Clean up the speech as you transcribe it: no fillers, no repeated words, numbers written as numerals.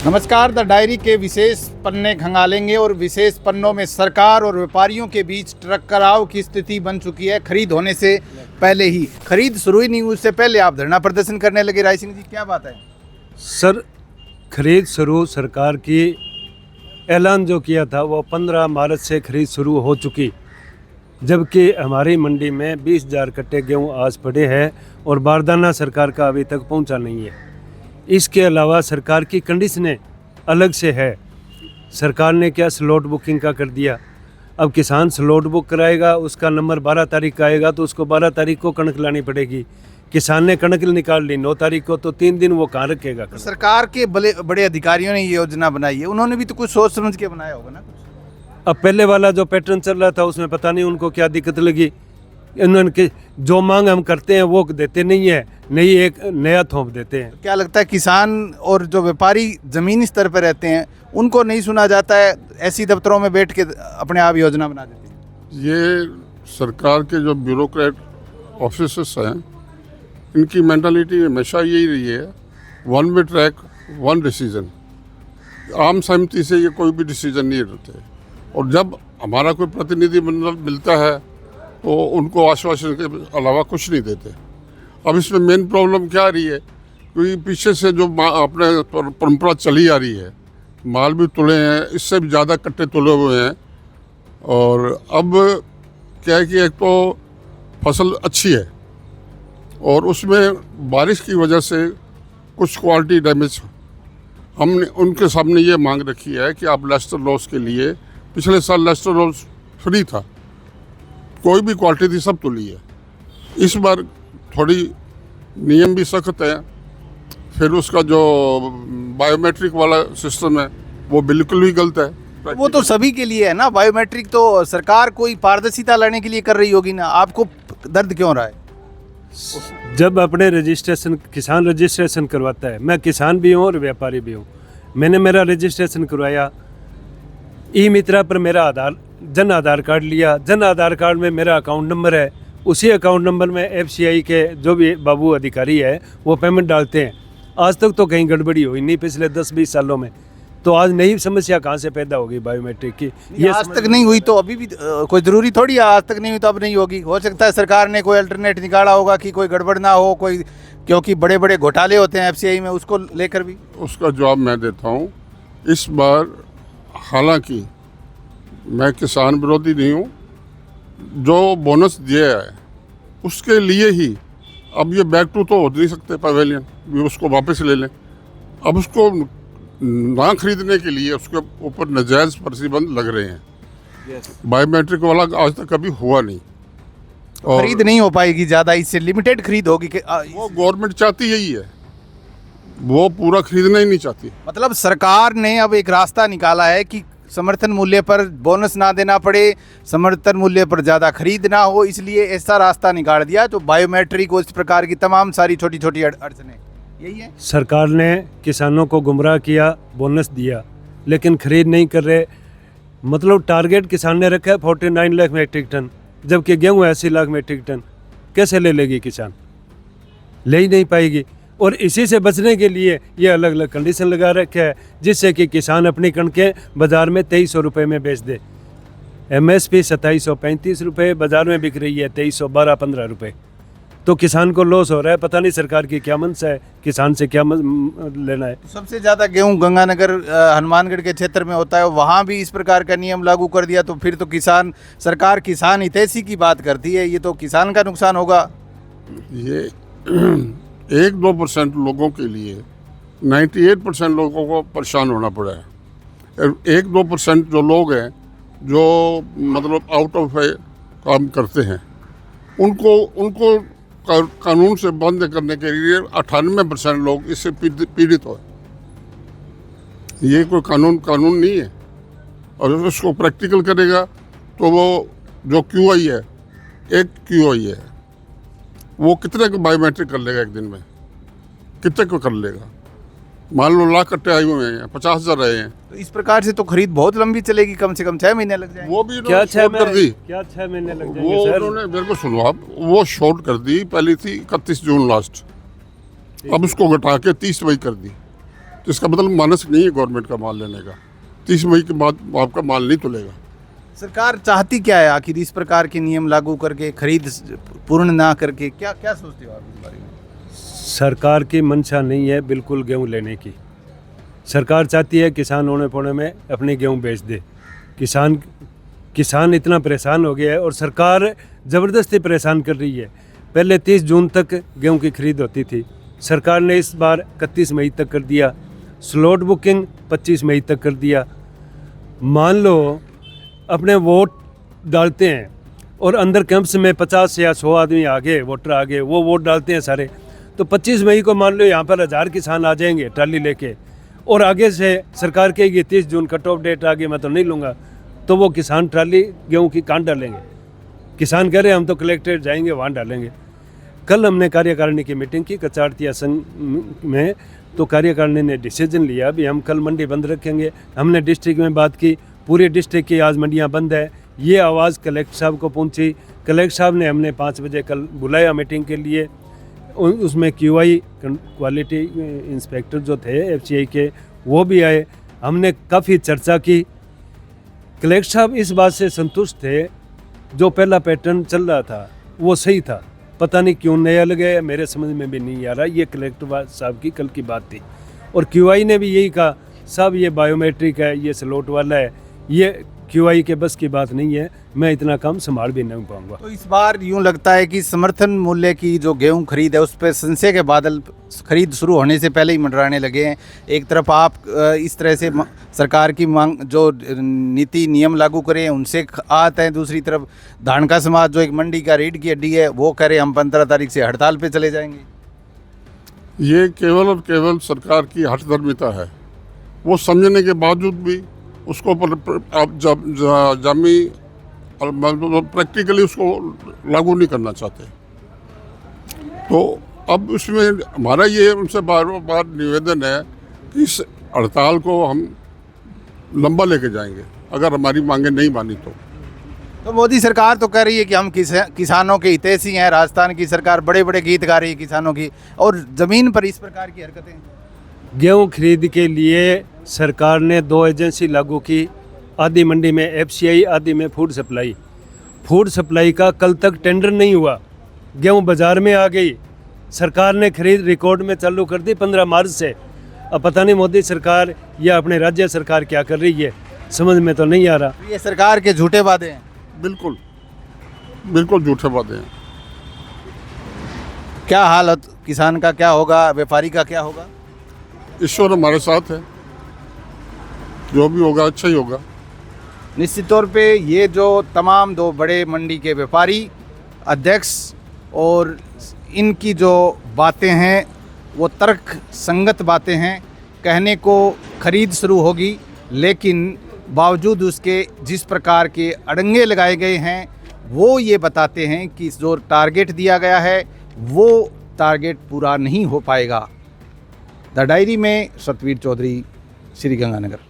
नमस्कार। The diary के विशेष पन्ने खंगालेंगे और विशेष पन्नों में सरकार और व्यापारियों के बीच ट्रक कराव की स्थिति बन चुकी है। खरीद होने से पहले ही, खरीद शुरू ही नहीं, उससे पहले आप धरना प्रदर्शन करने लगे। राय सिंह जी, क्या बात है? सर, खरीद शुरू सरकार की ऐलान जो किया था वो 15 मार्च से खरीद शुरू हो चुकी, जबकि हमारी मंडी में 20,000 कट्टे गेहूँ आज पड़े हैं और बारदाना सरकार का अभी तक पहुंचा नहीं है। इसके अलावा सरकार की कंडीशनें अलग से है। सरकार ने क्या स्लॉट बुकिंग का कर दिया। अब किसान स्लॉट बुक कराएगा, उसका नंबर 12 तारीख का आएगा तो उसको 12 तारीख को कणक लानी पड़ेगी। किसान ने कणक निकाल ली 9 तारीख को, तो 3 दिन वो कहाँ रखेगा? सरकार के बड़े अधिकारियों ने ये योजना बनाई है, उन्होंने भी तो कुछ सोच समझ के बनाया होगा ना कुछ। अब पहले वाला जो पैटर्न चल रहा था उसमें पता नहीं उनको क्या दिक्कत लगी। इन्होंने जो मांग हम करते हैं वो देते नहीं है, नहीं एक नया थोप देते हैं। क्या लगता है किसान और जो व्यापारी जमीनी स्तर पर रहते हैं उनको नहीं सुना जाता है? ऐसी दफ्तरों में बैठ के अपने आप योजना बना देते हैं। ये सरकार के जो ब्यूरोक्रेट ऑफिसर्स हैं, इनकी मेंटालिटी हमेशा यही रही है, one way track one decision. आम सहमति से ये कोई भी डिसीजन नहीं लेते, और जब हमारा कोई प्रतिनिधिमंडल मिलता है तो उनको आश्वासन के अलावा कुछ नहीं देते। अब इसमें मेन प्रॉब्लम क्या आ रही है, क्योंकि पीछे से जो अपने परंपरा चली आ रही है, माल भी तुले हैं, इससे भी ज़्यादा कट्टे तुले हुए हैं। और अब क्या है कि एक तो फसल अच्छी है और उसमें बारिश की वजह से कुछ क्वालिटी डैमेज। हमने उनके सामने ये मांग रखी है कि आप लेस्टर लॉस के लिए, पिछले साल लेस्टर लॉस फ्री था, कोई भी क्वालिटी थी सब तुली है। इस बार थोड़ी नियम भी सख्त है। फिर उसका जो बायोमेट्रिक वाला सिस्टम है वो बिल्कुल भी गलत है। वो तो सभी के लिए है ना, बायोमेट्रिक तो सरकार कोई पारदर्शिता लाने के लिए कर रही होगी ना, आपको दर्द क्यों रहा है? जब अपने रजिस्ट्रेशन, किसान रजिस्ट्रेशन करवाता है, मैं किसान भी हूँ और व्यापारी भी हूँ, मैंने मेरा रजिस्ट्रेशन करवाया, ई मित्रा पर मेरा जन आधार कार्ड लिया, जन आधार कार्ड में मेरा अकाउंट नंबर है, उसी अकाउंट नंबर में FCI के जो भी बाबू अधिकारी है वो पेमेंट डालते हैं। आज तक तो कहीं गड़बड़ी हुई नहीं पिछले 10-20 सालों में, तो आज नई समस्या कहाँ से पैदा होगी बायोमेट्रिक की? ये आज तक नहीं हुई तो अभी भी कोई ज़रूरी थोड़ी है, आज तक नहीं हुई तो अब नहीं होगी। हो सकता है सरकार ने कोई अल्टरनेट निकाला होगा कि कोई गड़बड़ ना हो, कोई, क्योंकि बड़े बड़े घोटाले होते हैं FCI में, उसको लेकर भी। उसका जवाब मैं देता हूँ। इस बार हालांकि मैं किसान विरोधी नहीं हूँ, जो बोनस दिया है उसके लिए ही अब ये बैक टू तो हो नहीं सकते पवेलियन, भी उसको वापस ले लें। अब उसको ना खरीदने के लिए उसके ऊपर नाजायज़ प्रतिबंध लग रहे हैं। बायोमेट्रिक वाला आज तक कभी हुआ नहीं, और खरीद नहीं हो पाएगी ज़्यादा, इससे लिमिटेड खरीद होगी। वो गवर्नमेंट चाहती यही है, वो पूरा खरीदना ही नहीं चाहती। मतलब सरकार ने अब एक रास्ता निकाला है कि समर्थन मूल्य पर बोनस ना देना पड़े, समर्थन मूल्य पर ज़्यादा खरीद ना हो, इसलिए ऐसा रास्ता निकाल दिया जो बायोमेट्रिक और इस प्रकार की तमाम सारी छोटी छोटी अड़चनें, यही है। सरकार ने किसानों को गुमराह किया, बोनस दिया, लेकिन खरीद नहीं कर रहे। मतलब टारगेट किसान ने रखा है 49 लाख मेट्रिक टन, जबकि गेहूँ 80 लाख मेट्रिक टन। कैसे ले लेगी किसान? ले ही नहीं पाएगी। और इसी से बचने के लिए ये अलग अलग कंडीशन लगा रखा है, जिससे कि किसान अपनी कणकें बाज़ार में 2300 रुपये में बेच दे। MSP 2735 रुपये, बाज़ार में बिक रही है 2312-15 रुपये। तो किसान को लॉस हो रहा है। पता नहीं सरकार की क्या मनसा है, किसान से क्या लेना है। सबसे ज़्यादा गेहूं गंगानगर हनुमानगढ़ के क्षेत्र में होता है, वहाँ भी इस प्रकार का नियम लागू कर दिया तो फिर तो सरकार किसान हितैषी की बात करती है, ये तो किसान का नुकसान होगा। ये 1-2% लोगों के लिए 98% लोगों को परेशान होना पड़ा है। 1-2% जो लोग हैं जो मतलब आउट ऑफ काम करते हैं, उनको कानून से बंद करने के लिए 98% लोग इससे पीड़ित हो। ये कोई कानून नहीं है, और उसको प्रैक्टिकल करेगा तो वो जो QI है, एक QI है, वो कितने को बायोमेट्रिक कर लेगा एक दिन में? कितने को कर लेगा? मान लो लाख कट्टे आए हुए हैं, 50,000 रहे हैं, तो इस प्रकार से तो खरीद बहुत लंबी चलेगी, कम से कम 6 महीने लग जाएंगे। वो भी क्या 6 कर दी। क्या 6 महीने लग वो जाएंगे सर? उन्होंने, मेरे को सुनो आप, वो शॉर्ट कर दी। पहली थी 31 जून लास्ट, अब उसको घटा के 30 मई कर दी। तो इसका मतलब मानस नहीं है गवर्नमेंट का माल लेने का। 30 मई के बाद आपका माल नहीं तुलेगा। सरकार चाहती क्या है आखिर इस प्रकार के नियम लागू करके, खरीद पूर्ण ना करके? क्या क्या सोचते हो आप इस बारे में? सरकार की मंशा नहीं है बिल्कुल गेहूं लेने की। सरकार चाहती है किसान होने पौने में अपनी गेहूं बेच दे। किसान इतना परेशान हो गया है और सरकार ज़बरदस्ती परेशान कर रही है। पहले 30 जून तक गेहूं की खरीद होती थी, सरकार ने इस बार 31 मई तक कर दिया। स्लॉट बुकिंग 25 मई तक कर दिया। मान लो अपने वोट डालते हैं और अंदर कैंप्स में 50 या 100 आदमी आगे, वोटर आगे, वो वोट डालते हैं सारे, तो 25 मई को मान लो यहाँ पर 1000 किसान आ जाएंगे ट्राली लेके, और आगे से सरकार कहेगी 30 जून कट ऑफ डेट आगे मैं तो नहीं लूँगा, तो वो किसान ट्राली गेहूं की कहाँ डालेंगे? किसान कह रहे हैं हम तो कलेक्ट्रेट जाएंगे वहाँ डालेंगे। कल हमने कार्यकारिणी की मीटिंग की कचारतिया संघ में, तो कार्यकारिणी ने डिसीजन लिया भी हम कल मंडी बंद रखेंगे। हमने डिस्ट्रिक्ट में बात की, पूरे डिस्ट्रिक्ट की आज मंडियाँ बंद है। ये आवाज़ कलेक्टर साहब को पहुंची। कलेक्टर साहब ने हमने 5 बजे कल बुलाया मीटिंग के लिए। उसमें QI क्वालिटी इंस्पेक्टर जो थे FCI के, वो भी आए। हमने काफ़ी चर्चा की। कलेक्टर साहब इस बात से संतुष्ट थे, जो पहला पैटर्न चल रहा था वो सही था। पता नहीं क्यों नया लगे, मेरे समझ में भी नहीं आ रहा। ये कलेक्टर साहब की कल की बात थी। और QI ने भी यही कहा, साहब ये बायोमेट्रिक है, ये स्लॉट वाला है, ये QI के बस की बात नहीं है, मैं इतना काम संभाल भी नहीं पाऊंगा। तो इस बार यूं लगता है कि समर्थन मूल्य की जो गेहूं खरीद है उस पर संशय के बादल खरीद शुरू होने से पहले ही मंडराने लगे हैं। एक तरफ आप इस तरह से सरकार की मांग, जो नीति नियम लागू करें उनसे आते हैं, दूसरी तरफ धान का समाज जो एक मंडी का रीढ़ की हड्डी है वो कह रहे हम 15 तारीख से हड़ताल पे चले जाएंगे। ये केवल और केवल सरकार की हठधर्मिता है। वो समझने के बावजूद भी उसको आप जामी प्रैक्टिकली उसको लागू नहीं करना चाहते। तो अब उसमें हमारा ये उनसे बार बार निवेदन है कि इस हड़ताल को हम लंबा लेके जाएंगे अगर हमारी मांगे नहीं मानी तो मोदी सरकार तो कह रही है कि हम किसानों के हितैषी हैं। राजस्थान की सरकार बड़े बड़े गीत गा रही है किसानों की, और ज़मीन पर इस प्रकार की हरकतें। गेहूं खरीद के लिए सरकार ने 2 एजेंसी लागू की, आधी मंडी में FCI, आधी में फूड सप्लाई। फूड सप्लाई का कल तक टेंडर नहीं हुआ, गेहूं बाज़ार में आ गई। सरकार ने खरीद रिकॉर्ड में चालू कर दी 15 मार्च से। अब पता नहीं मोदी सरकार या अपने राज्य सरकार क्या कर रही है, समझ में तो नहीं आ रहा। ये सरकार के झूठे वादे हैं। बिल्कुल बिल्कुल झूठे वादे हैं। क्या हालत किसान का क्या होगा, व्यापारी का क्या होगा? ईश्वर हमारे साथ है, जो भी होगा अच्छा ही होगा। निश्चित तौर पे ये जो तमाम 2 बड़े मंडी के व्यापारी अध्यक्ष और इनकी जो बातें हैं वो तर्क संगत बातें हैं। कहने को खरीद शुरू होगी, लेकिन बावजूद उसके जिस प्रकार के अड़ंगे लगाए गए हैं वो ये बताते हैं कि जो टारगेट दिया गया है वो टारगेट पूरा नहीं हो पाएगा। द डायरी में सतवीर चौधरी, श्री गंगानगर।